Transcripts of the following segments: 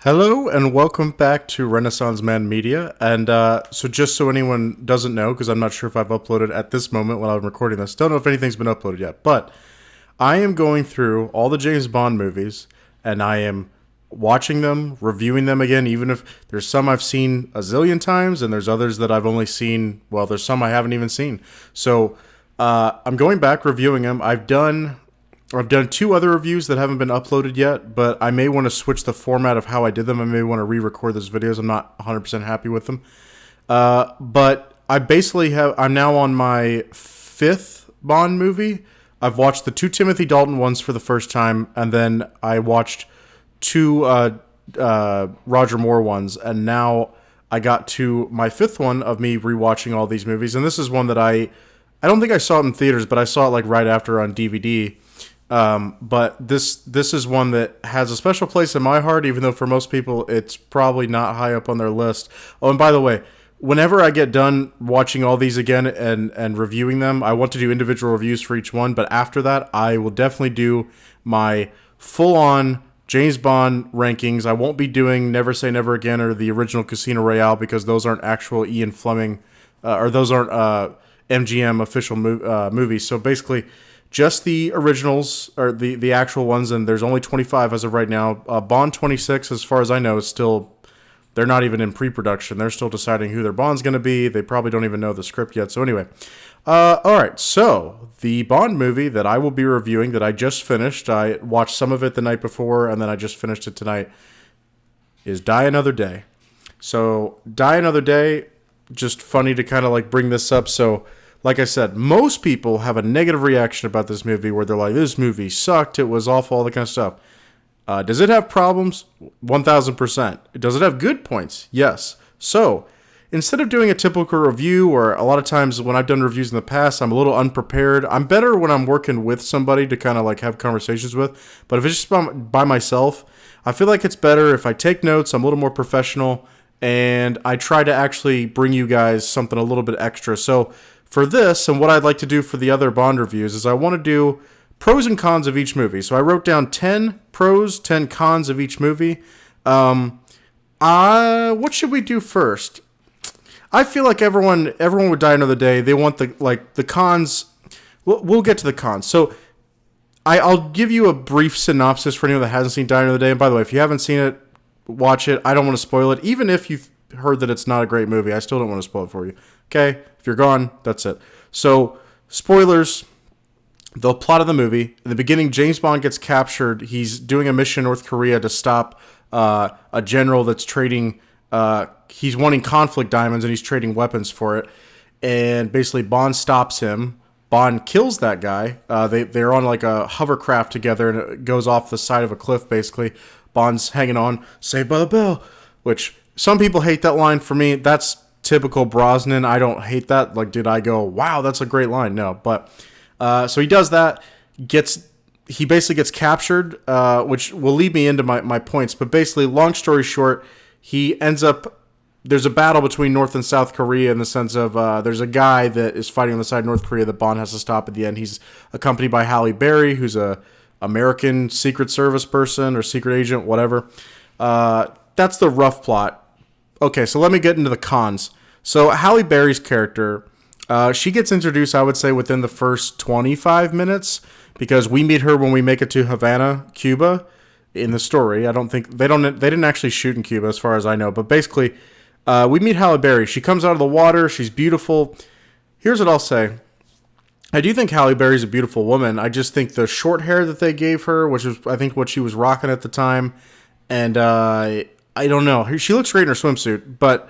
Hello and welcome back to Renaissance Man Media. And so, just so anyone doesn't know, because I'm not sure if I've uploaded at this moment while I'm recording this, don't know if anything's been uploaded yet, but I am going through all the James Bond movies and I am watching them, reviewing them again, even if there's some I've seen a zillion times and there's others that I've only seen, well, there's some I haven't even seen. So, I'm going back reviewing them. I've done two other reviews that haven't been uploaded yet, but I may want to switch the format of how I did them. I may want to re-record those videos. I'm not 100% happy with them. But I'm now on my fifth Bond movie. I've watched the two Timothy Dalton ones for the first time, and then I watched two Roger Moore ones, and now I got to my fifth one of me rewatching all these movies. And this is one that I don't think I saw it in theaters, but I saw it like right after on DVD. But this is one that has a special place in my heart, even though for most people it's probably not high up on their list. Oh, and by the way, whenever I get done watching all these again and reviewing them, I want to do individual reviews for each one. But after that, I will definitely do my full-on James Bond rankings. I won't be doing Never Say Never Again or the original Casino Royale because those aren't actual Ian Fleming, or those aren't MGM official movies. So basically, just the originals, or the actual ones, and there's only 25 as of right now. Bond 26, as far as I know, is still, they're not even in pre-production. They're still deciding who their Bond's going to be. They probably don't even know the script yet. So anyway, all right, so the Bond movie that I will be reviewing that I just finished, I watched some of it the night before, and then I just finished it tonight, is Die Another Day. So Die Another Day, just funny to kind of like bring this up. So like I said, most people have a negative reaction about this movie where they're like, this movie sucked, it was awful, all that kind of stuff. Does it have problems? 1,000%. Does it have good points? Yes. So, instead of doing a typical review, or a lot of times when I've done reviews in the past, I'm a little unprepared. I'm better when I'm working with somebody to kind of like have conversations with. But if it's just by myself, I feel like it's better if I take notes, I'm a little more professional, and I try to actually bring you guys something a little bit extra. So, for this, and what I'd like to do for the other Bond reviews, is I want to do pros and cons of each movie. So I wrote down 10 pros, 10 cons of each movie. What should we do first? I feel like everyone would Die Another Day. They want the cons. We'll get to the cons. So I'll give you a brief synopsis for anyone that hasn't seen Die Another Day. And by the way, if you haven't seen it, watch it. I don't want to spoil it. Even if you've heard that it's not a great movie, I still don't want to spoil it for you. Okay? If you're gone, that's it. So, spoilers. The plot of the movie. In the beginning, James Bond gets captured. He's doing a mission in North Korea to stop a general that's trading. He's wanting conflict diamonds and he's trading weapons for it. And basically, Bond stops him. Bond kills that guy. They're on like a hovercraft together and it goes off the side of a cliff, basically. Bond's hanging on, Saved by the Bell, which some people hate that line. For me, that's typical Brosnan. I don't hate that. Like, did I go, wow, that's a great line? No, but so he does that. He basically gets captured, which will lead me into my points. But basically, long story short, he ends up. There's a battle between North and South Korea in the sense of there's a guy that is fighting on the side of North Korea that Bond has to stop at the end. He's accompanied by Halle Berry, who's a American Secret Service person or secret agent, whatever. That's the rough plot. Okay, so let me get into the cons. So Halle Berry's character, she gets introduced, I would say, within the first 25 minutes because we meet her when we make it to Havana, Cuba, in the story. I don't think they didn't actually shoot in Cuba, as far as I know. But basically, we meet Halle Berry. She comes out of the water. She's beautiful. Here's what I'll say. I do think Halle Berry's a beautiful woman. I just think the short hair that they gave her, which is I think what she was rocking at the time, and I don't know. She looks great in her swimsuit, but.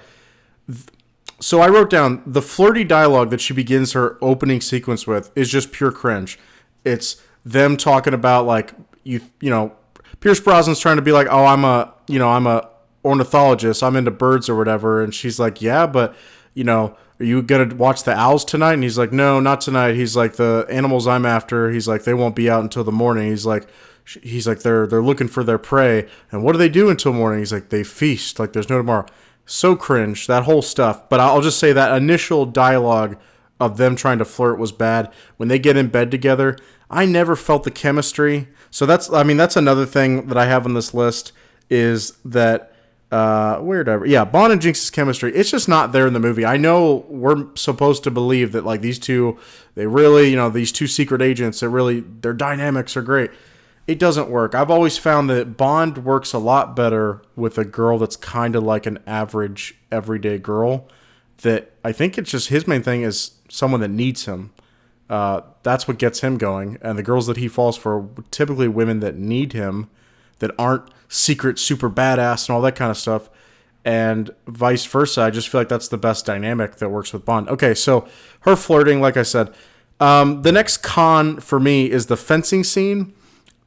So I wrote down the flirty dialogue that she begins her opening sequence with is just pure cringe. It's them talking about like you know, Pierce Brosnan's trying to be like, oh, I'm a ornithologist. I'm into birds or whatever, and she's like, yeah, but are you gonna watch the owls tonight? And he's like, no, not tonight. He's like, the animals I'm after. He's like, they won't be out until the morning. He's like, they're looking for their prey, and what do they do until morning? He's like, they feast. Like there's no tomorrow. So cringe, that whole stuff. But I'll just say that initial dialogue of them trying to flirt was bad. When they get in bed together, I never felt the chemistry. So that's another thing that I have on this list is that Bond and Jinx's chemistry, it's just not there in the movie. I know we're supposed to believe that like these two, they really, these two secret agents, their dynamics are great. It doesn't work. I've always found that Bond works a lot better with a girl that's kind of like an average, everyday girl. That I think it's just his main thing is someone that needs him. That's what gets him going. And the girls that he falls for are typically women that need him, that aren't secret, super badass and all that kind of stuff. And vice versa. I just feel like that's the best dynamic that works with Bond. Okay, so her flirting, like I said. The next con for me is the fencing scene.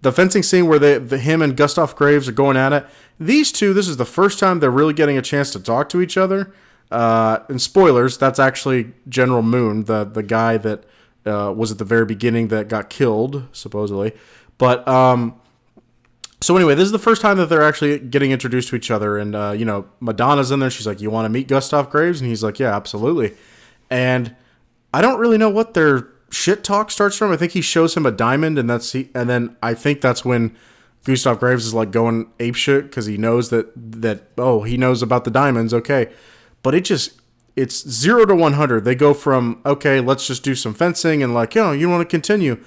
The fencing scene where him and Gustav Graves are going at it. These two, this is the first time they're really getting a chance to talk to each other. And spoilers, that's actually General Moon, the guy that was at the very beginning that got killed, supposedly. But so anyway, this is the first time that they're actually getting introduced to each other. And, Madonna's in there. She's like, you want to meet Gustav Graves? And he's like, yeah, absolutely. And I don't really know what their shit talk starts from. I think he shows him a diamond, and then I think that's when Gustav Graves is like going apeshit because he knows that he knows about the diamonds. Okay, but it's 0 to 100. They go from okay, let's just do some fencing and like you want to continue,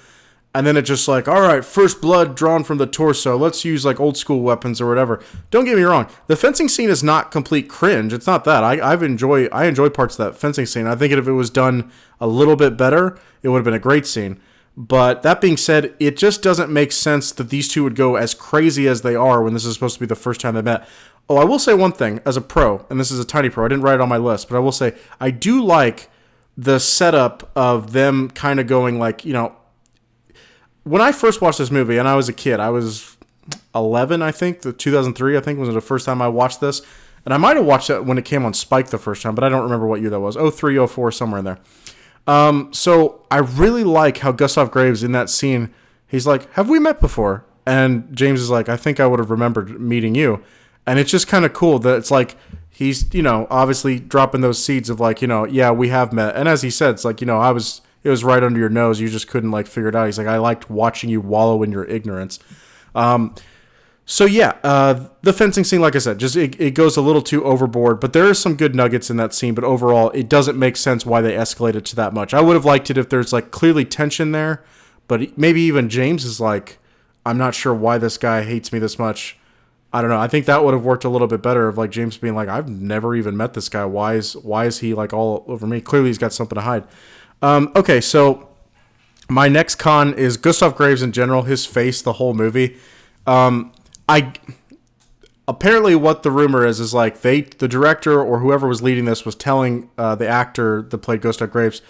and then it's just like all right, first blood drawn from the torso. Let's use like old school weapons or whatever. Don't get me wrong, the fencing scene is not complete cringe. It's not that. I enjoy parts of that fencing scene. I think if it was done a little bit better, it would have been a great scene. But that being said, it just doesn't make sense that these two would go as crazy as they are when this is supposed to be the first time they met. Oh, I will say one thing as a pro, and this is a tiny pro. I didn't write it on my list, but I will say I do like the setup of them kind of going like, when I first watched this movie and I was a kid, I was 11, I think, 2003, I think was the first time I watched this. And I might have watched it when it came on Spike the first time, but I don't remember what year that was. 03, 04, somewhere in there. So I really like how Gustav Graves in that scene, he's like, have we met before? And James is like, I think I would have remembered meeting you. And it's just kind of cool that it's like, he's, obviously dropping those seeds of like, yeah, we have met. And as he said, it's like, it was right under your nose. You just couldn't like figure it out. He's like, I liked watching you wallow in your ignorance. So yeah, the fencing scene, like I said, just it goes a little too overboard, but there are some good nuggets in that scene, but overall it doesn't make sense why they escalated to that much. I would have liked it if there's like clearly tension there, but maybe even James is like, I'm not sure why this guy hates me this much. I don't know. I think that would have worked a little bit better of like James being like, I've never even met this guy. Why is he like all over me? Clearly he's got something to hide. Okay, so my next con is Gustav Graves in general, his face, the whole movie. Apparently what the rumor is like the director or whoever was leading this was telling the actor that played Gustav Graves,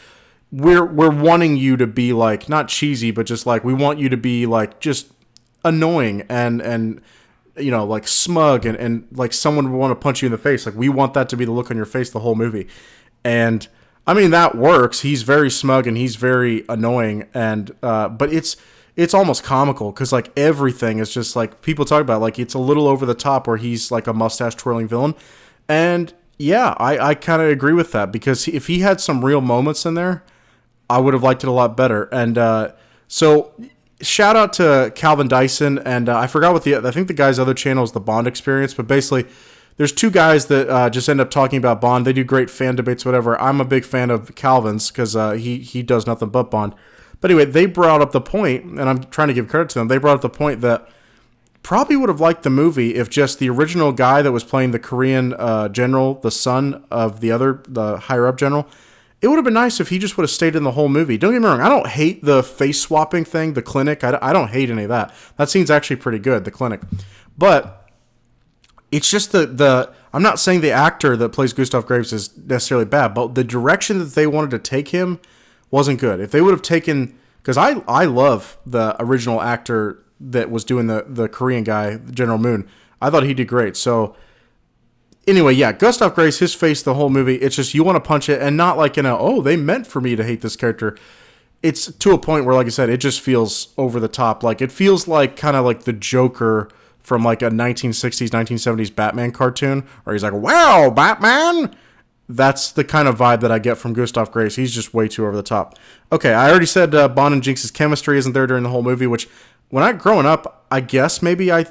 we're wanting you to be like not cheesy, but just like we want you to be like just annoying and like smug and like someone would want to punch you in the face. Like we want that to be the look on your face the whole movie. And I mean that works. He's very smug and he's very annoying and but it's almost comical because like everything is just like people talk about like it's a little over the top where he's like a mustache twirling villain. And yeah, I kind of agree with that because if he had some real moments in there, I would have liked it a lot better. And so shout out to Calvin Dyson and I forgot what I think the guy's other channel is the Bond Experience, but basically there's two guys that just end up talking about Bond. They do great fan debates, whatever. I'm a big fan of Calvin's because he does nothing but Bond. But anyway, they brought up the point, and I'm trying to give credit to them, they brought up the point that probably would have liked the movie if just the original guy that was playing the Korean general, the son of the higher-up general, it would have been nice if he just would have stayed in the whole movie. Don't get me wrong, I don't hate the face-swapping thing, the clinic. I don't hate any of that. That scene's actually pretty good, the clinic. But it's just I'm not saying the actor that plays Gustav Graves is necessarily bad, but the direction that they wanted to take him wasn't good. If they would have taken, because I love the original actor that was doing the Korean guy, General Moon. I thought he did great. So anyway, yeah, Gustav Graves, his face the whole movie, it's just you want to punch it and not like they meant for me to hate this character. It's to a point where, like I said, it just feels over the top. Like it feels like kind of like the Joker from like a 1960s, 1970s Batman cartoon, where he's like, "Wow, Batman." That's the kind of vibe that I get from Gustav Graves. He's just way too over the top. Okay, I already said Bond and Jinx's chemistry isn't there during the whole movie, which when growing up, I guess maybe I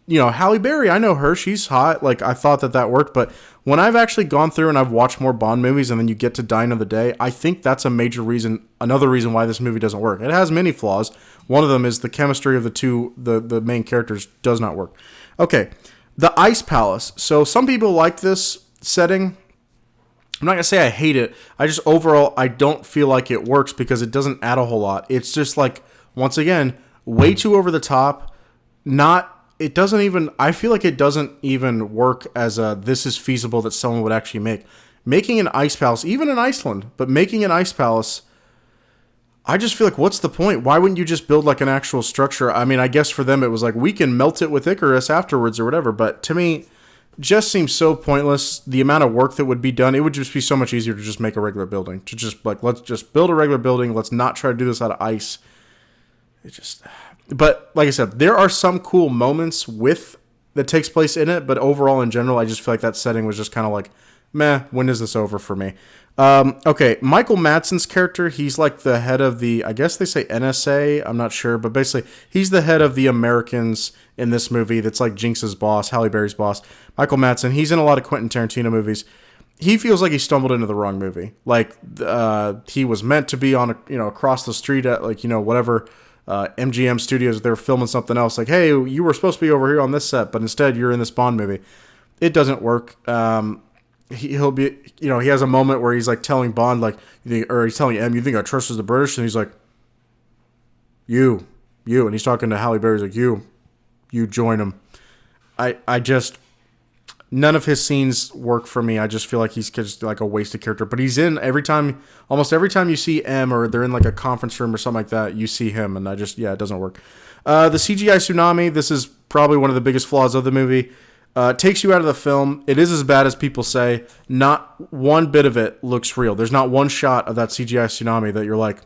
Halle Berry, I know her. She's hot. Like, I thought that worked. But when I've actually gone through and I've watched more Bond movies and then you get to Die Another Day, I think that's another reason why this movie doesn't work. It has many flaws. One of them is the chemistry of the main characters does not work. Okay, the Ice Palace. So some people like this setting. I'm not going to say I hate it. Overall, I don't feel like it works because it doesn't add a whole lot. It's just like, once again, way too over the top. I feel like it doesn't even work as this is feasible that someone would actually make. Making an ice palace, even in Iceland, but making an ice palace, I just feel like, what's the point? Why wouldn't you just build like an actual structure? I mean, I guess for them it was like, we can melt it with Icarus afterwards or whatever, but to me, just seems so pointless. The amount of work that would be done, it would just be so much easier to just make a regular building. To just like, let's just build a regular building. Let's not try to do this out of ice. But like I said, there are some cool moments that takes place in it, but overall in general, I just feel like that setting was just kind of like, meh, when is this over for me? Okay, Michael Madsen's character, he's like the head of I guess they say NSA, I'm not sure, but basically, he's the head of the Americans in this movie that's like Jinx's boss, Halle Berry's boss. Michael Madsen, he's in a lot of Quentin Tarantino movies. He feels like he stumbled into the wrong movie. Like, he was meant to be on, across the street at, like, whatever, MGM Studios, they're filming something else. Like, hey, you were supposed to be over here on this set, but instead you're in this Bond movie. It doesn't work. He'll be, he has a moment where he's like telling Bond, like, he's telling M, you think I trust the British? And he's like, you, and he's talking to Halle Berry. He's like, you join him. None of his scenes work for me. I just feel like he's just like a wasted character. But he's in almost every time you see M or they're in like a conference room or something like that, you see him. And it doesn't work. The CGI tsunami, this is probably one of the biggest flaws of the movie. Takes you out of the film. It is as bad as people say. Not one bit of it looks real. There's not one shot of that CGI tsunami that you're like,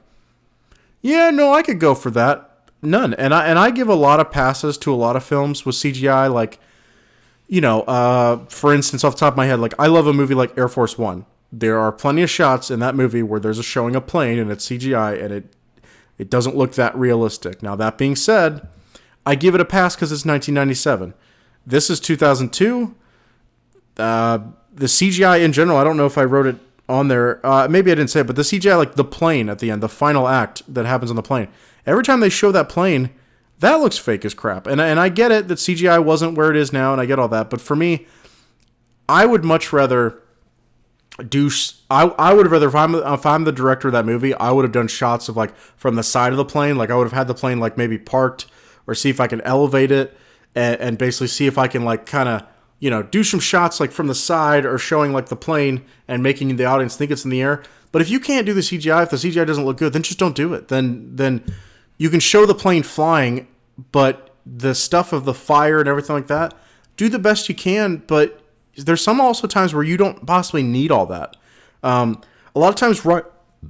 yeah, no, I could go for that. None. And I give a lot of passes to a lot of films with CGI, like, for instance, off the top of my head, like, I love a movie like Air Force One. There are plenty of shots in that movie where there's showing a plane and it's CGI and it doesn't look that realistic. Now, that being said, I give it a pass because it's 1997. This is 2002. The CGI in general, I don't know if I wrote it on there. Maybe I didn't say it, but the CGI, like the plane at the end, the final act that happens on the plane. Every time they show that plane, that looks fake as crap. And I get it that CGI wasn't where it is now, and I get all that. But for me, I would much rather if I'm the director of that movie, I would have done shots of like from the side of the plane. Like I would have had the plane like maybe parked, or see if I can elevate it and basically see if I can like kind of, do some shots like from the side or showing like the plane and making the audience think it's in the air. But if you can't do the CGI, if the CGI doesn't look good, then just don't do it. Then you can show the plane flying, but the stuff of the fire and everything like that, do the best you can. But there's some also times where you don't possibly need all that. A lot of times,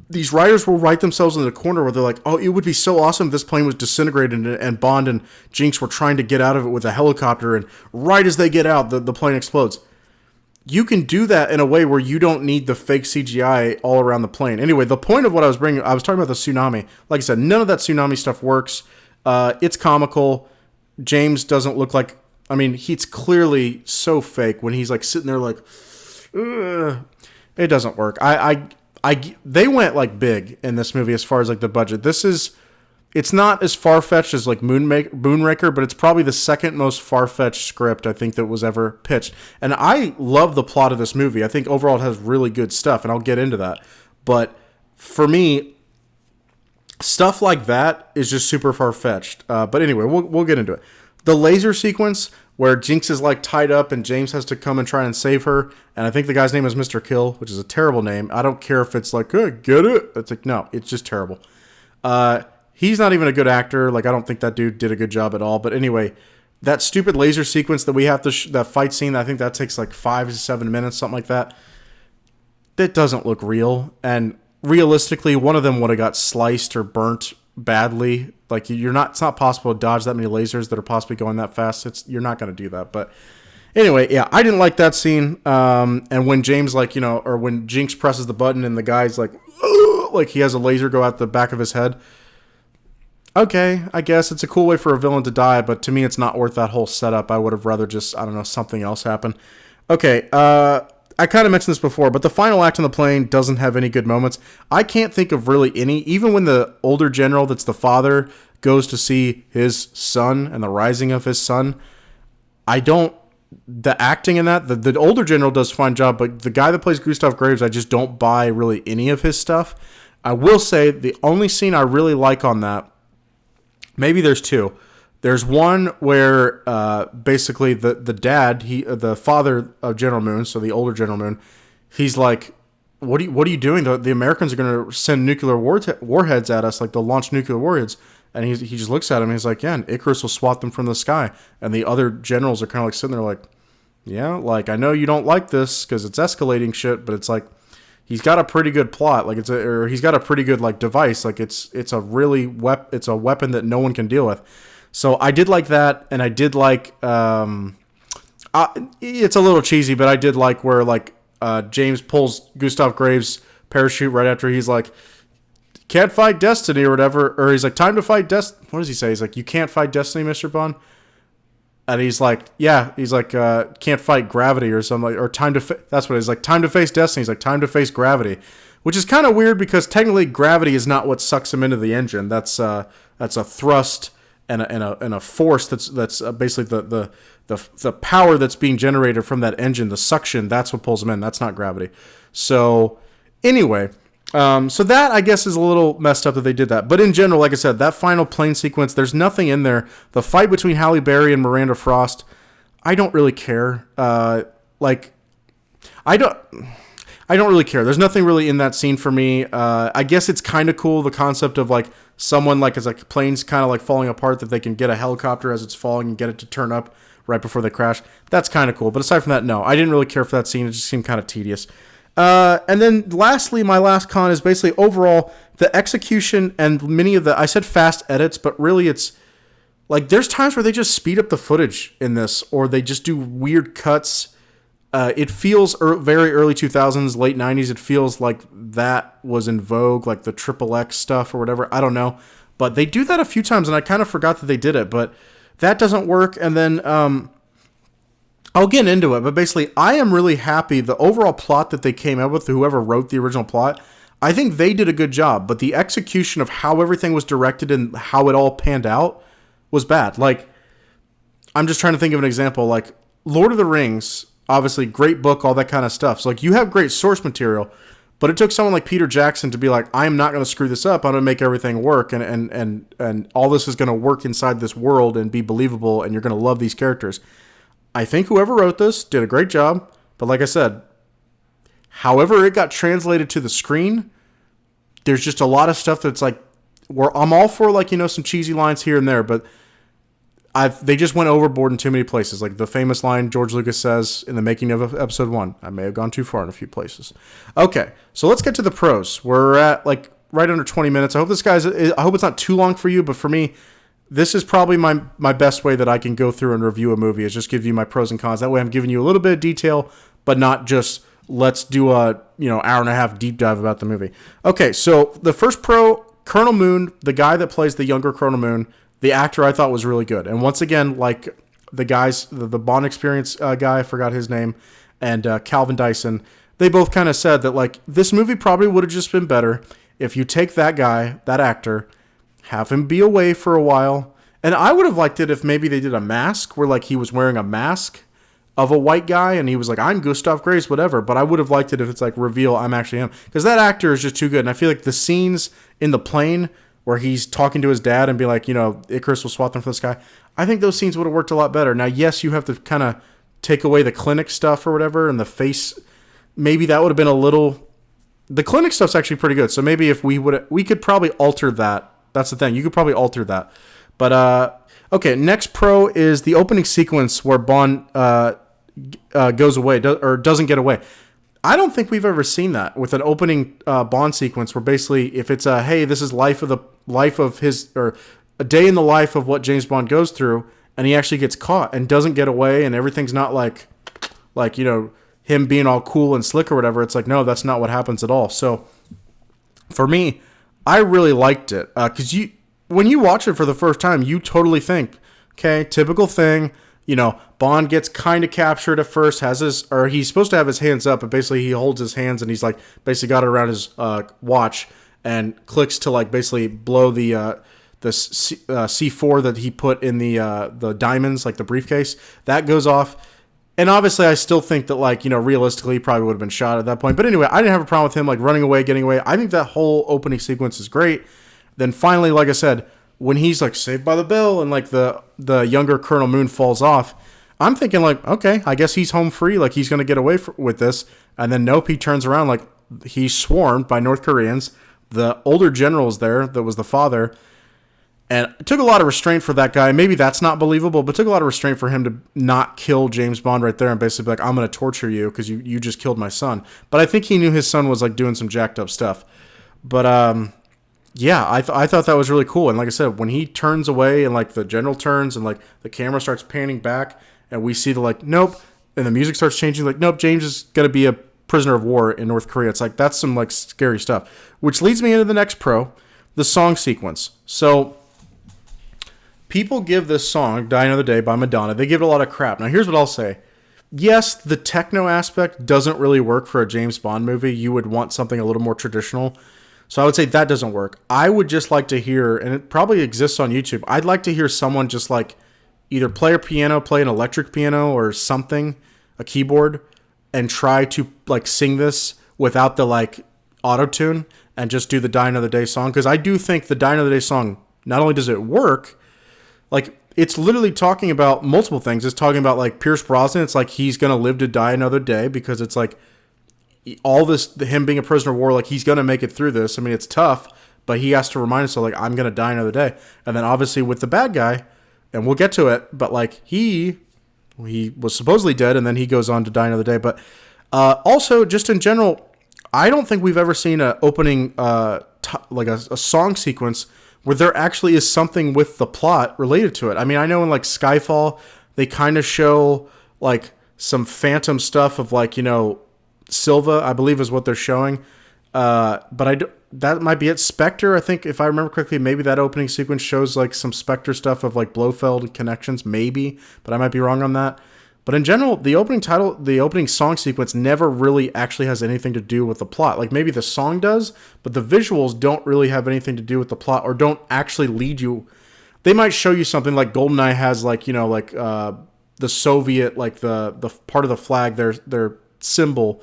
these writers will write themselves in the corner where they're like, oh, it would be so awesome if this plane was disintegrated and Bond and Jinx were trying to get out of it with a helicopter, and right as they get out, the plane explodes. You can do that in a way where you don't need the fake CGI all around the plane. Anyway, the point of what I was talking about the tsunami. Like I said, none of that tsunami stuff works. It's comical. James doesn't look like, he's clearly so fake when he's like sitting there like, ugh. It doesn't work. They went like big in this movie as far as like the budget. It's not as far-fetched as like Moonraker, but it's probably the second most far-fetched script I think that was ever pitched. And I love the plot of this movie. I think overall it has really good stuff, and I'll get into that. But for me, stuff like that is just super far-fetched. But anyway, we'll get into it. The laser sequence where Jinx is like tied up and James has to come and try and save her. And I think the guy's name is Mr. Kill, which is a terrible name. I don't care if it's like, hey, get it? It's like, no, it's just terrible. He's not even a good actor. Like, I don't think that dude did a good job at all. But anyway, that stupid laser sequence that we have to, that fight scene, I think that takes like 5 to 7 minutes, something like that. That doesn't look real. And realistically, one of them would have got sliced or burnt badly. Like, it's not possible to dodge that many lasers that are possibly going that fast. You're not going to do that. But anyway, yeah, I didn't like that scene. And when James, like, or when Jinx presses the button and the guy's like he has a laser go out the back of his head. Okay, I guess it's a cool way for a villain to die, but to me, it's not worth that whole setup. I would have rather just, I don't know, something else happen. Okay, I kind of mentioned this before, but the final act on the plane doesn't have any good moments. I can't think of really any, even when the older general that's the father goes to see his son and the rising of his son. I don't, the acting in that, the older general does a fine job, but the guy that plays Gustav Graves, I just don't buy really any of his stuff. I will say the only scene I really like on that, maybe there's two. There's one where basically the dad, the father of General Moon, so the older General Moon, he's like, what are you doing? The Americans are going to send nuclear warheads at us, like they'll launch nuclear warheads. And he just looks at him and he's like, yeah, and Icarus will swat them from the sky. And the other generals are kind of like sitting there like, yeah, like I know you don't like this because it's escalating shit, but it's like he's got a pretty good plot, like or he's got a pretty good like device, like it's a really it's a weapon that no one can deal with. So I did like that, and I did like it's a little cheesy, but I did like where like James pulls Gustav Graves' parachute right after he's like, can't fight destiny or whatever, or he's like, time to fight destiny. What does he say? He's like, you can't fight destiny, Mr. Bond. And he's like, yeah, he's like, can't fight gravity or something, like, or time to, that's what it is, like, time to face destiny. He's like, time to face gravity, which is kind of weird because technically gravity is not what sucks him into the engine. That's a thrust and a force that's basically the power that's being generated from that engine, the suction, that's what pulls him in. That's not gravity. So anyway, so that I guess is a little messed up that they did that. But in general, like I said, that final plane sequence, there's nothing in there. The fight between Halle Berry and Miranda Frost, I don't really care. Like, I don't really care. There's nothing really in that scene for me. I guess it's kind of cool, the concept of like someone like as like plane's kind of like falling apart, that they can get a helicopter as it's falling and get it to turn up right before they crash. That's kind of cool. But aside from that, no, I didn't really care for that scene. It just seemed kind of tedious. And then lastly, my last con is basically overall the execution and many of the, I said fast edits, but really it's like there's times where they just speed up the footage in this, or they just do weird cuts. It feels very early 2000s, late 90s. It feels like that was in vogue, like the Triple X stuff or whatever. I don't know. But they do that a few times, and I kind of forgot that they did it. But that doesn't work. And then I'll get into it, but basically, I am really happy. The overall plot that they came up with, whoever wrote the original plot, I think they did a good job. But the execution of how everything was directed and how it all panned out was bad. Like, I'm just trying to think of an example. Like, Lord of the Rings, obviously, great book, all that kind of stuff. So, like, you have great source material, but it took someone like Peter Jackson to be like, I'm not going to screw this up. I'm going to make everything work, and all this is going to work inside this world and be believable, and you're going to love these characters. I think whoever wrote this did a great job, but like I said, however it got translated to the screen, there's just a lot of stuff that's like, where I'm all for like, you know, some cheesy lines here and there, but they just went overboard in too many places. Like the famous line George Lucas says in the making of episode 1, I may have gone too far in a few places. Okay, so let's get to the pros. We're at like right under 20 minutes. I hope it's not too long for you, but for me, this is probably my best way that I can go through and review a movie, is just give you my pros and cons. That way I'm giving you a little bit of detail, but not just let's do a hour and a half deep dive about the movie. Okay, so the first pro, Colonel Moon, the guy that plays the younger Colonel Moon, the actor I thought was really good. And once again, like the guys, the Bond Experience guy, I forgot his name, and Calvin Dyson, they both kind of said that like this movie probably would have just been better if you take that guy, that actor, have him be away for a while. And I would have liked it if maybe they did a mask where like he was wearing a mask of a white guy and he was like, I'm Gustav Graves, whatever. But I would have liked it if it's like, reveal I'm actually him. Because that actor is just too good. And I feel like the scenes in the plane where he's talking to his dad and be like, Icarus will swat them from the sky, I think those scenes would have worked a lot better. Now, yes, you have to kind of take away the clinic stuff or whatever, and the face, maybe that would have been a little... The clinic stuff's actually pretty good. So maybe if we could probably alter that. That's the thing. You could probably alter that. But, okay, next pro is the opening sequence where Bond goes away, or doesn't get away. I don't think we've ever seen that with an opening Bond sequence where basically if it's hey, this is life of his, or a day in the life of what James Bond goes through, and he actually gets caught and doesn't get away, and everything's not like him being all cool and slick or whatever. It's like, no, that's not what happens at all. So for me, I really liked it because when you watch it for the first time, you totally think, okay, typical thing. Bond gets kind of captured at first, he's supposed to have his hands up, but basically he holds his hands and he's like basically got it around his watch and clicks to like basically blow the C4 that he put in the diamonds, like the briefcase. That goes off. And obviously I still think that like, realistically he probably would have been shot at that point. But anyway, I didn't have a problem with him like running away, getting away. I think that whole opening sequence is great. Then finally, like I said, when he's like Saved by the Bell and like the younger Colonel Moon falls off, I'm thinking like, okay, I guess he's home free. Like he's going to get away with this. And then nope, he turns around like he's swarmed by North Koreans. The older general's there that was the father. And it took a lot of restraint for that guy. Maybe that's not believable, but it took a lot of restraint for him to not kill James Bond right there and basically be like, I'm going to torture you because you just killed my son. But I think he knew his son was like doing some jacked up stuff. But yeah, I thought that was really cool. And like I said, when he turns away and like the general turns and like the camera starts panning back and we see the like, nope, and the music starts changing, like, nope, James is going to be a prisoner of war in North Korea. It's like, that's some like scary stuff. Which leads me into the next pro, the song sequence. So people give this song, Die Another Day by Madonna, they give it a lot of crap. Now here's what I'll say. Yes, the techno aspect doesn't really work for a James Bond movie. You would want something a little more traditional. So I would say that doesn't work. I would just like to hear, and it probably exists on YouTube, I'd like to hear someone just like either play a piano, play an electric piano or something, a keyboard, and try to like sing this without the like auto-tune and just do the Die Another Day song. Because I do think the Die Another Day song, not only does it work, like it's literally talking about multiple things. It's talking about like Pierce Brosnan. It's like he's going to live to die another day because it's like all this, him being a prisoner of war, like he's going to make it through this. I mean, it's tough, but he has to remind himself like, I'm going to die another day. And then obviously with the bad guy, and we'll get to it, but like he was supposedly dead and then he goes on to die another day. But also just in general, I don't think we've ever seen a opening, like a song sequence where there actually is something with the plot related to it. I mean, I know in like Skyfall, they kind of show like some phantom stuff of like, Silva, I believe is what they're showing. But that might be it. Spectre, I think if I remember correctly, maybe that opening sequence shows like some Spectre stuff of like Blofeld connections, maybe, but I might be wrong on that. But in general, the opening song sequence never really actually has anything to do with the plot. Like maybe the song does, but the visuals don't really have anything to do with the plot or don't actually lead you. They might show you something like GoldenEye has like, the Soviet, like the part of the flag, their symbol,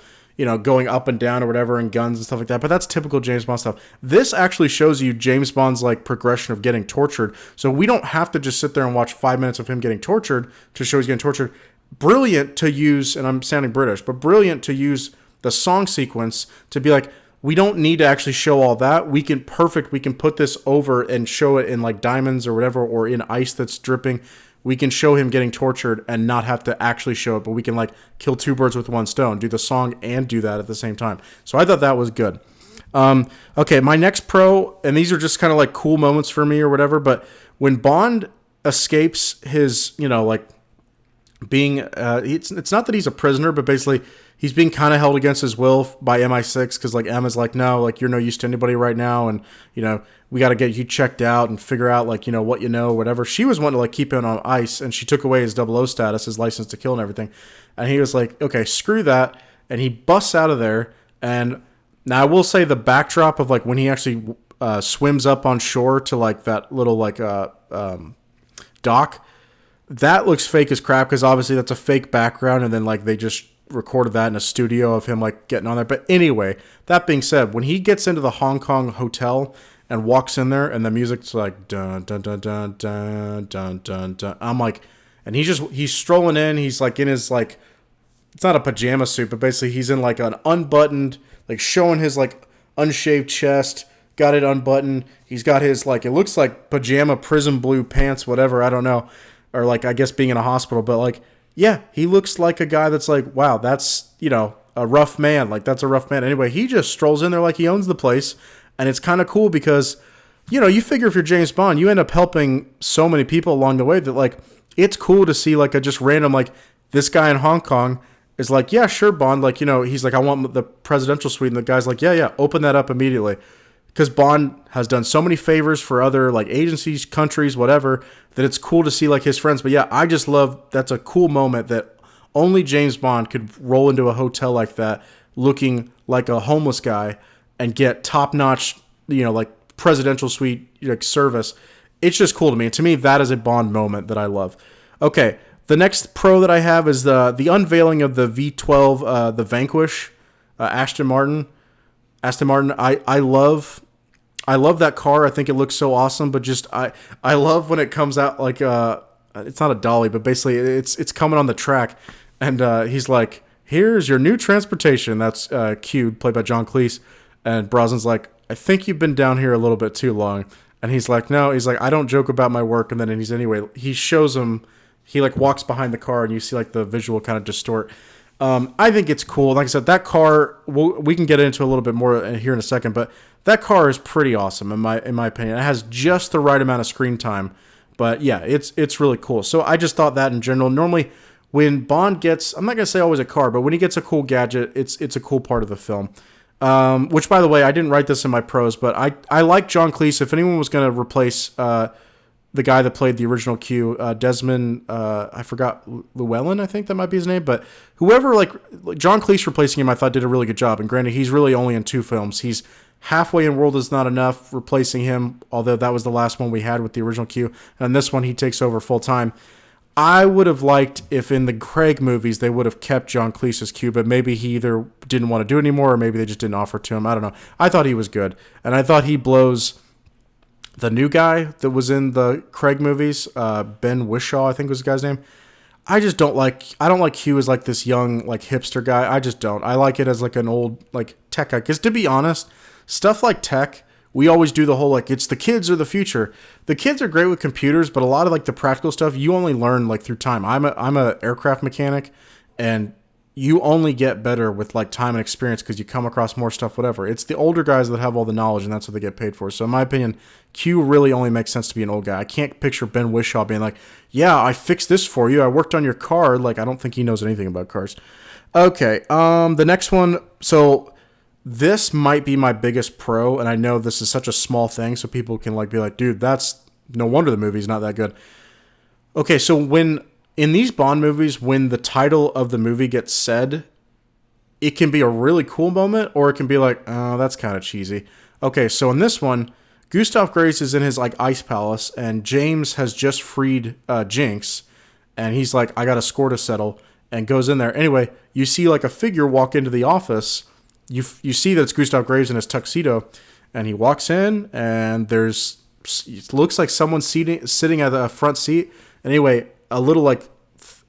going up and down or whatever, and guns and stuff like that. But that's typical James Bond stuff. This actually shows you James Bond's like progression of getting tortured. So we don't have to just sit there and watch 5 minutes of him getting tortured to show he's getting tortured. Brilliant to use, and I'm sounding British, but brilliant to use the song sequence to be like, we don't need to actually show all that. We can put this over and show it in like diamonds or whatever, or in ice that's dripping. We can show him getting tortured and not have to actually show it, but we can like kill two birds with one stone, do the song and do that at the same time. So I thought that was good. Okay, my next pro, and these are just kind of like cool moments for me or whatever, but when Bond escapes his, being, it's not that he's a prisoner, but basically he's being kind of held against his will by MI6 because like Emma's like, no, like you're no use to anybody right now, and we got to get you checked out and figure out like what whatever. She was wanting to like keep him on ice, and she took away his 00 status, his license to kill and everything, and he was like, okay, screw that, and he busts out of there. And now I will say the backdrop of like when he actually swims up on shore to like that little like dock. That looks fake as crap because obviously that's a fake background, and then like they just recorded that in a studio of him like getting on there. But anyway, that being said, when he gets into the Hong Kong hotel and walks in there and the music's like dun dun dun dun dun dun dun dun, I'm like, and he's strolling in, he's like in his like, it's not a pajama suit, but basically he's in like an unbuttoned, like showing his like unshaved chest, got it unbuttoned. He's got his like, it looks like pajama prism blue pants, whatever, I don't know. Or like, I guess being in a hospital, but like, yeah, he looks like a guy that's like, wow, that's, a rough man. Like, that's a rough man. Anyway, he just strolls in there like he owns the place. And it's kind of cool because, you figure if you're James Bond, you end up helping so many people along the way that like, it's cool to see like a just random, like this guy in Hong Kong is like, yeah, sure, Bond. Like, he's like, I want the presidential suite. And the guy's like, yeah, open that up immediately. because Bond has done so many favors for other like agencies, countries, whatever, that it's cool to see like his friends. But yeah, I just love that's a cool moment that only James Bond could roll into a hotel like that, looking like a homeless guy, and get top notch, like presidential suite like service. It's just cool to me. And to me, that is a Bond moment that I love. Okay, the next pro that I have is the unveiling of the V12, the Vanquish, Aston Martin. I love that car. I think it looks so awesome. But just I love when it comes out like it's not a dolly, but basically it's coming on the track, and he's like, "Here's your new transportation." That's Q, played by John Cleese, and Brosnan's like, "I think you've been down here a little bit too long." And he's like, "No." He's like, "I don't joke about my work." And then he shows him. He like walks behind the car, and you see like the visual kind of distort. I think it's cool. Like I said, that car, we can get into a little bit more here in a second, but that car is pretty awesome in my opinion. It has just the right amount of screen time, but yeah, it's really cool. So I just thought that in general. Normally, when Bond gets, I'm not gonna say always a car, but when he gets a cool gadget, it's a cool part of the film. Which, by the way, I didn't write this in my pros, but I like John Cleese. If anyone was gonna replace the guy that played the original Q, Desmond, I forgot, Llewellyn, I think that might be his name, but whoever, like, John Cleese replacing him, I thought did a really good job, and granted, he's really only in 2 films. He's halfway in World Is Not Enough, replacing him, although that was the last one we had with the original Q, and this one he takes over full time. I would have liked if in the Craig movies they would have kept John Cleese's Q, but maybe he either didn't want to do it anymore, or maybe they just didn't offer it to him. I don't know. I thought he was good, and I thought he blows the new guy that was in the Craig movies, Ben Whishaw, I think was the guy's name. I don't like Q as like this young, like hipster guy. I just don't. I like it as like an old, like tech guy. Because to be honest, stuff like tech, we always do the whole, like, it's the kids or the future. The kids are great with computers, but a lot of like the practical stuff, you only learn like through time. I'm a aircraft mechanic, and you only get better with like time and experience because you come across more stuff, whatever. It's the older guys that have all the knowledge, and that's what they get paid for. So in my opinion, Q really only makes sense to be an old guy. I can't picture Ben Whishaw being like, "Yeah, I fixed this for you. I worked on your car." Like, I don't think he knows anything about cars. Okay, the next one. So this might be my biggest pro, and I know this is such a small thing, so people can like be like, "Dude, that's no wonder the movie's not that good." Okay, so when in these Bond movies, when the title of the movie gets said, it can be a really cool moment, or it can be like, "Oh, that's kind of cheesy." Okay, so in this one, Gustav Grace is in his like ice palace, and James has just freed Jinx, and he's like, "I got a score to settle," and goes in there. Anyway, you see like a figure walk into the office. You see that it's Gustav Graves in his tuxedo, and he walks in, and it looks like someone sitting at the front seat. Anyway, a little like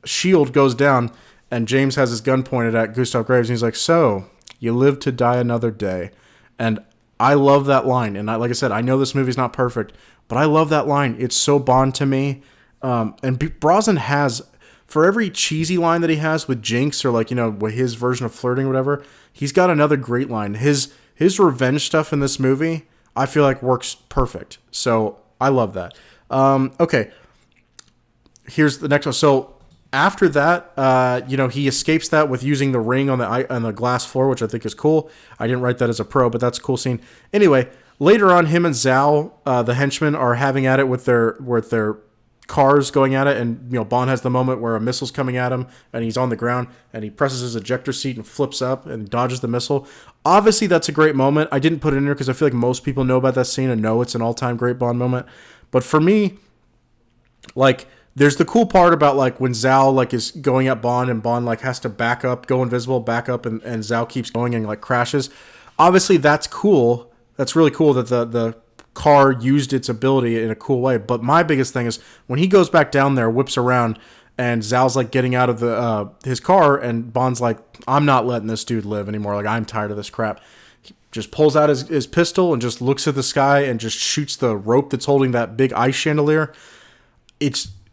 shield goes down, and James has his gun pointed at Gustav Graves, and he's like, "So you live to die another day," and I love that line. And like I said, I know this movie's not perfect, but I love that line. It's so Bond to me. And Brosnan has, for every cheesy line that he has with Jinx, or like, with his version of flirting or whatever, he's got another great line. His revenge stuff in this movie, I feel like works perfect. So I love that. Okay. Here's the next one. So after that, he escapes that with using the ring on the glass floor, which I think is cool. I didn't write that as a pro, but that's a cool scene. Anyway, later on, him and Zhao, the henchman, are having at it with their cars going at it, and Bond has the moment where a missile's coming at him, and he's on the ground, and he presses his ejector seat and flips up and dodges the missile. Obviously, that's a great moment. I didn't put it in there because I feel like most people know about that scene and know it's an all-time great Bond moment. But for me, like, there's the cool part about like when Zhao like is going at Bond, and Bond like has to back up, go invisible, back up, and Zhao keeps going and like crashes. Obviously, that's cool. That's really cool that the car used its ability in a cool way. But my biggest thing is when he goes back down there, whips around, and Zhao's like getting out of his car, and Bond's like, "I'm not letting this dude live anymore. Like, I'm tired of this crap." He just pulls out his pistol and just looks at the sky and just shoots the rope that's holding that big ice chandelier.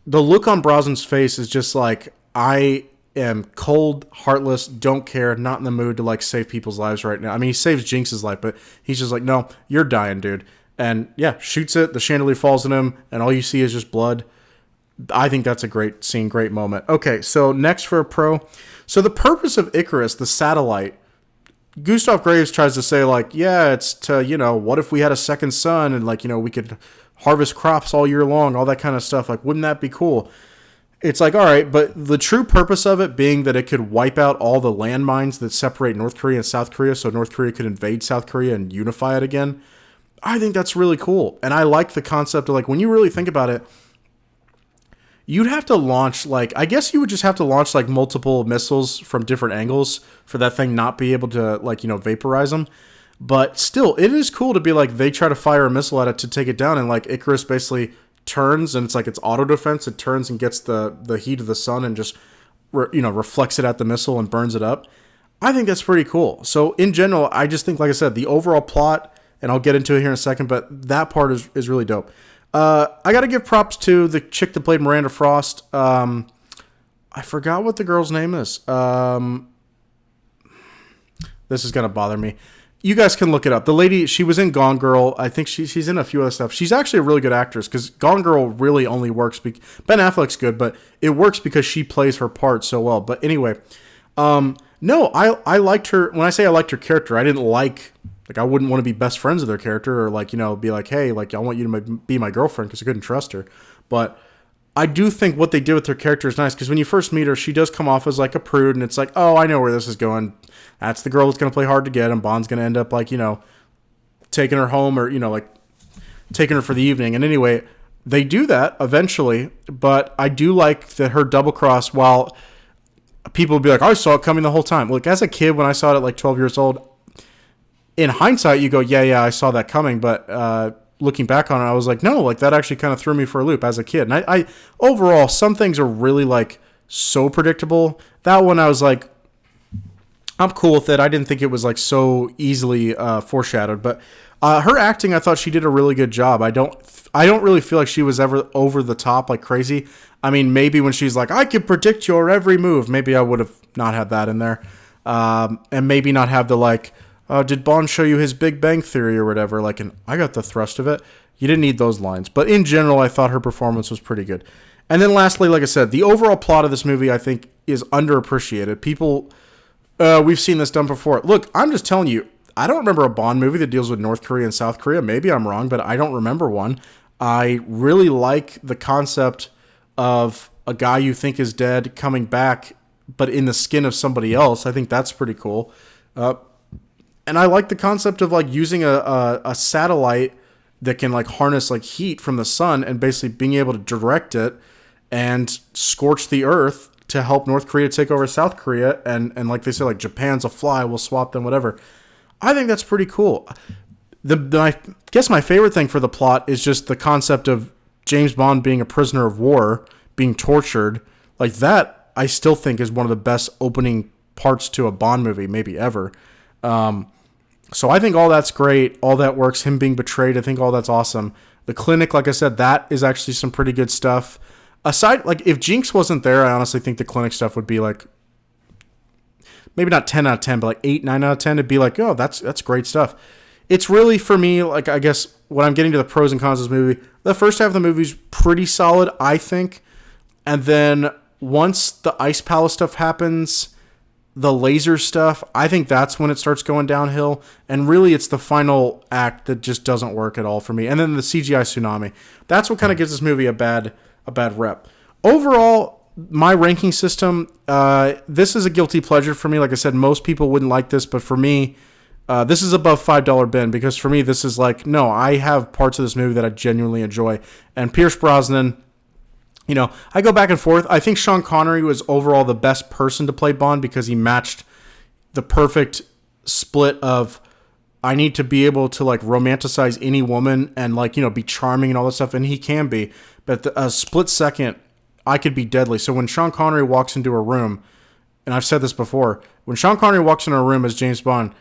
The look on Brosnan's face is just like, I am cold, heartless, don't care, not in the mood to like save people's lives right now. I mean, he saves Jinx's life, but he's just like, "No, you're dying, dude." And yeah, shoots it, the chandelier falls on him, and all you see is just blood. I think that's a great scene, great moment. Okay, so next for a pro. So the purpose of Icarus, the satellite, Gustav Graves tries to say like, yeah, it's to, what if we had a second son and like, we could harvest crops all year long, all that kind of stuff. Like, wouldn't that be cool? It's like, all right, but the true purpose of it being that it could wipe out all the landmines that separate North Korea and South Korea so North Korea could invade South Korea and unify it again. I think that's really cool. And I like the concept of like, when you really think about it, you'd have to launch like, I guess you would just have to launch like multiple missiles from different angles for that thing not be able to like, vaporize them. But still, it is cool to be like, they try to fire a missile at it to take it down, and like Icarus basically turns, and it's like it's auto defense. It turns and gets the heat of the sun and just reflects it at the missile and burns it up. I think that's pretty cool. So in general, I just think, like I said, the overall plot, and I'll get into it here in a second, but that part is really dope. I got to give props to the chick that played Miranda Frost. I forgot what the girl's name is. This is gonna bother me. You guys can look it up. The lady, she was in Gone Girl. I think she's in a few other stuff. She's actually a really good actress, because Gone Girl really only works Ben Affleck's good, but it works because she plays her part so well. But anyway, no, I liked her. When I say I liked her character, I didn't like I wouldn't want to be best friends with her character, or like, be like, hey, like, I want you to be my girlfriend, because I couldn't trust her. But I do think what they did with her character is nice, because when you first meet her, she does come off as like a prude, and it's like, oh, I know where this is going. That's the girl that's going to play hard to get, and Bond's going to end up like, taking her home, or, like taking her for the evening. And anyway, they do that eventually, but I do like that her double cross, while people will be like, I saw it coming the whole time. Look, as a kid, when I saw it at like 12 years old, in hindsight, you go, yeah, I saw that coming. But looking back on it, I was like, no, like that actually kind of threw me for a loop as a kid. And I overall, some things are really like so predictable. That one, I was like, I'm cool with it. I didn't think it was like so easily foreshadowed. But her acting, I thought she did a really good job. I don't really feel like she was ever over the top like crazy. I mean, maybe when she's like, I can predict your every move, maybe I would have not had that in there. And maybe not have the like, did Bond show you his Big Bang Theory or whatever? Like, and I got the thrust of it. You didn't need those lines. But in general, I thought her performance was pretty good. And then lastly, like I said, the overall plot of this movie, I think, is underappreciated. People, we've seen this done before. Look, I'm just telling you, I don't remember a Bond movie that deals with North Korea and South Korea. Maybe I'm wrong, but I don't remember one. I really like the concept of a guy you think is dead coming back, but in the skin of somebody else. I think that's pretty cool. And I like the concept of like using a satellite that can like harness like heat from the sun and basically being able to direct it and scorch the earth to help North Korea take over South Korea. And like they say, like Japan's a fly, we'll swap them, whatever. I think that's pretty cool. I guess my favorite thing for the plot is just the concept of James Bond being a prisoner of war, being tortured. Like that, I still think is one of the best opening parts to a Bond movie, maybe ever. So I think all that's great. All that works. Him being betrayed, I think all that's awesome. The clinic, like I said, that is actually some pretty good stuff. Aside, like if Jinx wasn't there, I honestly think the clinic stuff would be like, maybe not 10 out of 10, but like 8, 9 out of 10. It'd be like, oh, that's great stuff. It's really, for me, like I guess when I'm getting to the pros and cons of this movie, the first half of the movie's pretty solid, I think. And then once the Ice Palace stuff happens, the laser stuff, I think that's when it starts going downhill. And really, it's the final act that just doesn't work at all for me. And then the CGI tsunami. That's what kind of gives this movie a bad rep. Overall, my ranking system, this is a guilty pleasure for me. Like I said, most people wouldn't like this, but for me, this is above $5 bin, because for me, this is like, no, I have parts of this movie that I genuinely enjoy. And Pierce Brosnan, I go back and forth. I think Sean Connery was overall the best person to play Bond, because he matched the perfect split of, I need to be able to like romanticize any woman and like, be charming and all that stuff. And he can be, but a split second, I could be deadly. So when Sean Connery walks into a room, and I've said this before, when Sean Connery walks into a room as James Bond,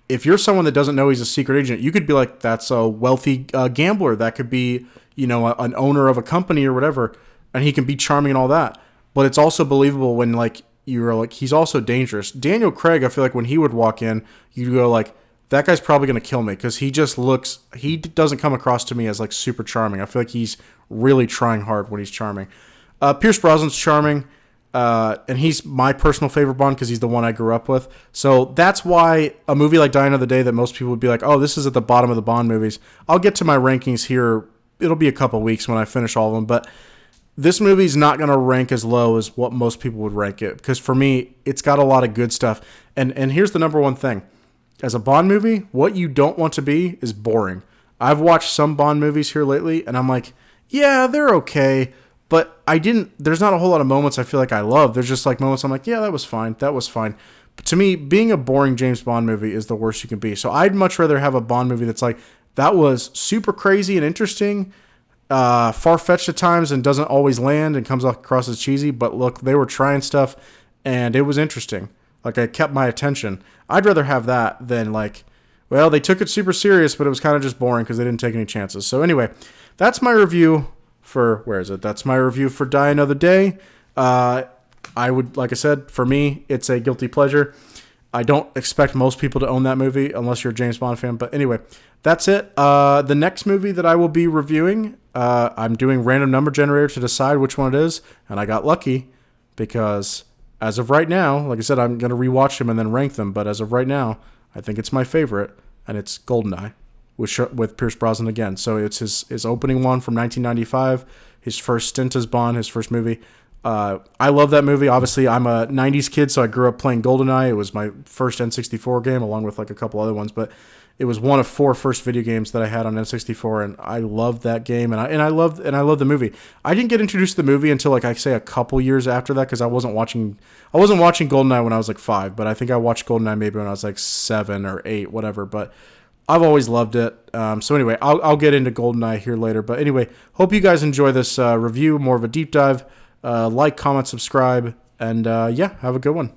if you're someone that doesn't know he's a secret agent, you could be like, that's a wealthy gambler. That could be, an owner of a company or whatever. And he can be charming and all that. But it's also believable when like you're like, he's also dangerous. Daniel Craig, I feel like when he would walk in, you go like, that guy's probably going to kill me, because he doesn't come across to me as like super charming. I feel like he's really trying hard when he's charming. Pierce Brosnan's charming. And he's my personal favorite Bond because he's the one I grew up with. So that's why a movie like Die Another Day that most people would be like, oh, this is at the bottom of the Bond movies. I'll get to my rankings here. It'll be a couple weeks when I finish all of them. But this movie's not going to rank as low as what most people would rank it. Because for me, it's got a lot of good stuff. And here's the number one thing. As a Bond movie, what you don't want to be is boring. I've watched some Bond movies here lately, and I'm like, yeah, they're okay. But there's not a whole lot of moments I feel like I love. There's just like moments I'm like, yeah, that was fine. That was fine. But to me, being a boring James Bond movie is the worst you can be. So I'd much rather have a Bond movie that's like, that was super crazy and interesting, far-fetched at times and doesn't always land and comes across as cheesy. But look, they were trying stuff and it was interesting. Like, I kept my attention. I'd rather have that than like, well, they took it super serious, but it was kind of just boring because they didn't take any chances. So anyway, that's my review for, where is it? That's my review for Die Another Day. I would, like I said, for me, it's a guilty pleasure. I don't expect most people to own that movie unless you're a James Bond fan. But anyway, that's it. The next movie that I will be reviewing, I'm doing random number generator to decide which one it is. And I got lucky because as of right now, like I said, I'm going to rewatch them and then rank them. But as of right now, I think it's my favorite, and it's GoldenEye with Pierce Brosnan again. So it's his opening one from 1995, his first stint as Bond, his first movie. I love that movie. Obviously, I'm a 90s kid, so I grew up playing GoldenEye. It was my first N64 game, along with like a couple other ones, but it was one of 4 first video games that I had on N64, and I loved that game, and I loved the movie. I didn't get introduced to the movie until like I say a couple years after that because I wasn't watching GoldenEye when I was like 5, but I think I watched GoldenEye maybe when I was like 7 or 8, whatever. But I've always loved it. So anyway, I'll get into GoldenEye here later. But anyway, hope you guys enjoy this review, more of a deep dive. Like, comment, subscribe, and yeah, have a good one.